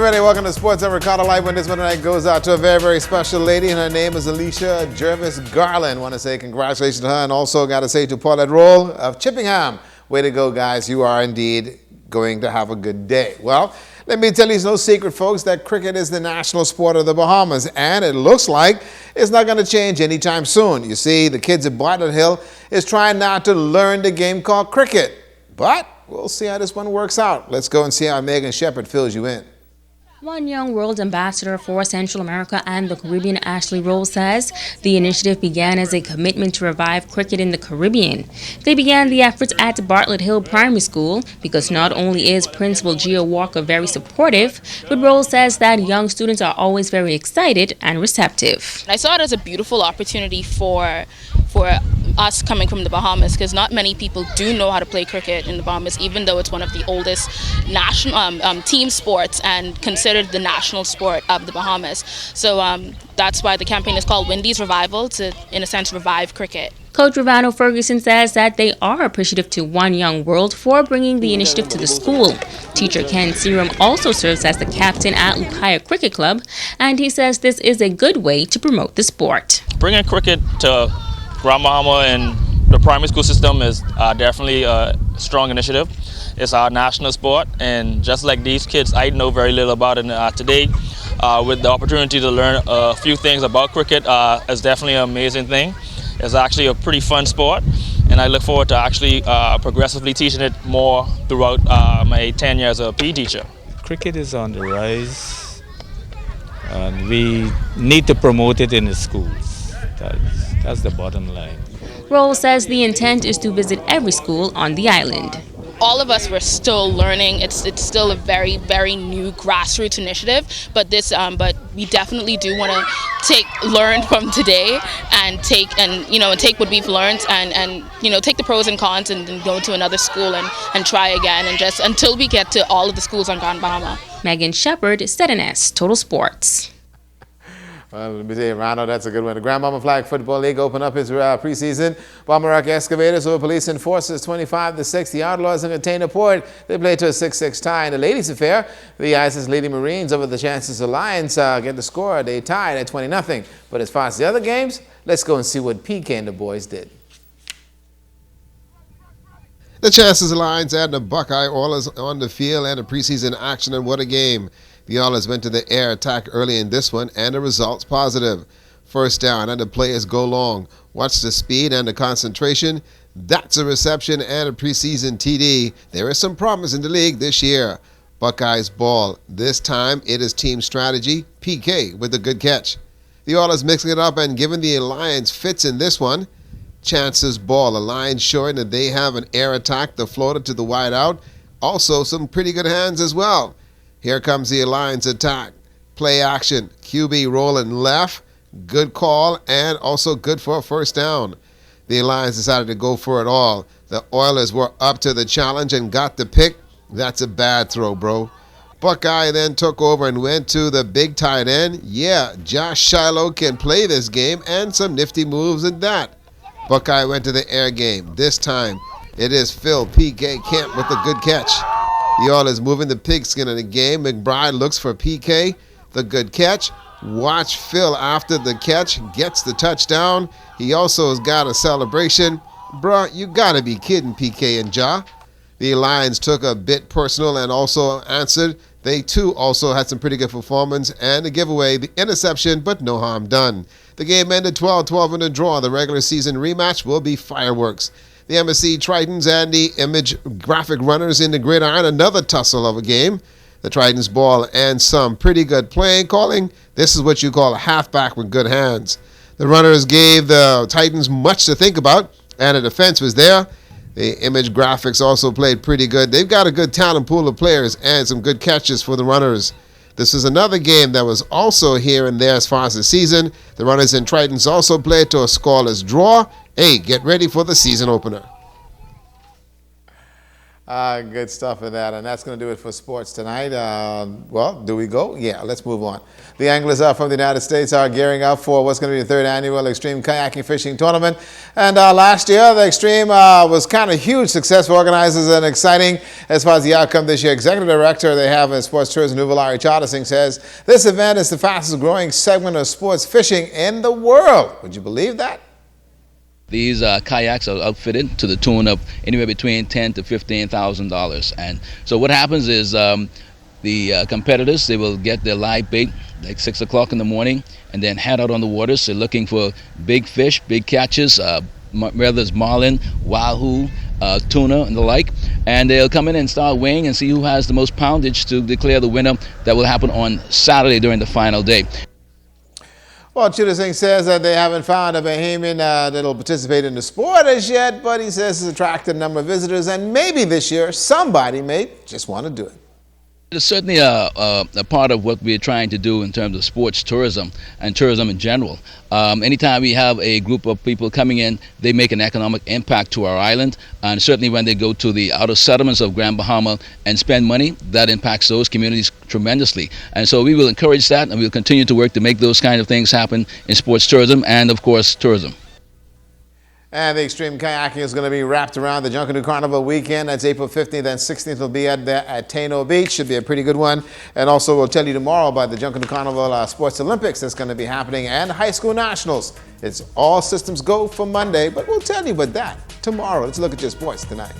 everybody. Welcome to Sports Ever Caught Alive. When this one tonight goes out to a very, very special lady, and her name is Alicia Jervis Garland. Want to say congratulations to her, and also got to say to Paulette Roll of Chippingham. Way to go, guys. You are indeed going to have a good day. Well, let me tell you, it's no secret, folks, that cricket is the national sport of the Bahamas, and it looks like it's not going to change anytime soon. You see, the kids at Bartlett Hill is trying now to learn the game called cricket, but we'll see how this one works out. Let's go and see how Megan Shepard fills you in. One young world ambassador for Central America and the Caribbean, Ashley Roll, says the initiative began as a commitment to revive cricket in the Caribbean. They began the efforts at Bartlett Hill Primary School because not only is Principal Gio Walker very supportive, but Roll says that young students are always very excited and receptive. I saw it as a beautiful opportunity for us coming from the Bahamas, because not many people do know how to play cricket in the Bahamas, even though it's one of the oldest national team sports and considered the national sport of the Bahamas. So that's why the campaign is called Windy's Revival, to, in a sense, revive cricket. Coach Ravano Ferguson says that they are appreciative to One Young World for bringing the initiative to the school. Teacher Ken Serum also serves as the captain at Lukaya Cricket Club, and he says this is a good way to promote the sport. Bringing cricket to Grand Bahama and the primary school system is definitely a strong initiative. It's our national sport, and just like these kids, I know very little about it today. With the opportunity to learn a few things about cricket is definitely an amazing thing. It's actually a pretty fun sport, and I look forward to actually progressively teaching it more throughout my 10 years as a PE teacher. Cricket is on the rise, and we need to promote it in the schools. That's the bottom line. Roll says the intent is to visit every school on the island. All of us were still learning. It's still a very, very new grassroots initiative, but we definitely do want to learn from today and take what we've learned and take the pros and cons and then go to another school and try again, and just until we get to all of the schools on Grand Bahama. Megan Shepard, ZNS Total Sports. Well, let me tell you, Rano, that's a good one. The Grand Bahama Flag Football League opened up its preseason. Bahama Rock Excavators over Police Enforcers 25-6. The Outlaws in Container Port, they played to a 6-6 tie. In the ladies' affair, the ISIS Lady Marines over the Chances Alliance get the score. They tied at 20-0. But as far as the other games, let's go and see what PK and the boys did. The Chances Alliance and the Buckeye Oilers on the field and the preseason action, and what a game. The Oilers went to the air attack early in this one, and the results positive. First down, and the players go long. Watch the speed and the concentration. That's a reception and a preseason TD. There is some promise in the league this year. Buckeyes ball. This time it is team strategy. PK with a good catch. The Oilers mixing it up and giving the Alliance fits in this one. Chances ball. Alliance showing that they have an air attack. The floater to the wide out. Also some pretty good hands as well. Here comes the Alliance attack. Play action. QB rolling left. Good call, and also good for a first down. The Alliance decided to go for it all. The Oilers were up to the challenge and got the pick. That's a bad throw, bro. Buckeye then took over and went to the big tight end. Yeah, Josh Shiloh can play this game, and some nifty moves at that. Buckeye went to the air game. This time, it is Phil PK Kemp with a good catch. The Oilers moving the pigskin in the game. McBride looks for PK, the good catch. Watch Phil after the catch, gets the touchdown. He also has got a celebration. Bruh, you gotta be kidding, PK and Ja. The Lions took a bit personal and also answered. They too also had some pretty good performance and a giveaway, the interception, but no harm done. The game ended 12-12 in a draw. The regular season rematch will be fireworks. The MSC Tritons and the Image Graphic Runners in the gridiron, another tussle of a game. The Tritons ball and some pretty good playing calling. This is what you call a halfback with good hands. The Runners gave the Titans much to think about, and the defense was there. The Image Graphics also played pretty good. They've got a good talent pool of players and some good catches for the Runners. This is another game that was also here and there as far as the season. The Runners and Tritons also played to a scoreless draw. Hey, get ready for the season opener. Good stuff in that. And that's going to do it for sports tonight. Well, do we go? Yeah, let's move on. The anglers from the United States are gearing up for what's going to be the third annual Extreme Kayaking Fishing Tournament. And last year, the Extreme was kind of huge success for organizers and exciting as far as the outcome this year. Executive Director they have in Sports Tourism, Nuvolari Charter says this event is the fastest growing segment of sports fishing in the world. Would you believe that? These kayaks are outfitted to the tune of anywhere between $10,000 to $15,000, and so what happens is the competitors, they will get their live bait like 6 o'clock in the morning and then head out on the waters. They're looking for big fish, big catches, whether it's marlin, wahoo, tuna, and the like, and they'll come in and start weighing and see who has the most poundage to declare the winner. That will happen on Saturday during the final day. Well, Chittor Singh says that they haven't found a Bahamian that'll participate in the sport as yet, but he says it's attracted a number of visitors, and maybe this year somebody may just want to do it. It's certainly a part of what we're trying to do in terms of sports tourism and tourism in general. Anytime we have a group of people coming in, they make an economic impact to our island, and certainly when they go to the outer settlements of Grand Bahama and spend money, that impacts those communities tremendously. And so we will encourage that, and we'll continue to work to make those kind of things happen in sports tourism and, of course, tourism. And the extreme kayaking is going to be wrapped around the Junkanoo Carnival weekend. That's April 15th and 16th. Will be at Taino Beach. Should be a pretty good one. And also we'll tell you tomorrow about the Junkanoo Carnival Sports Olympics that's going to be happening and high school nationals. It's all systems go for Monday, but we'll tell you about that tomorrow. Let's look at your sports tonight.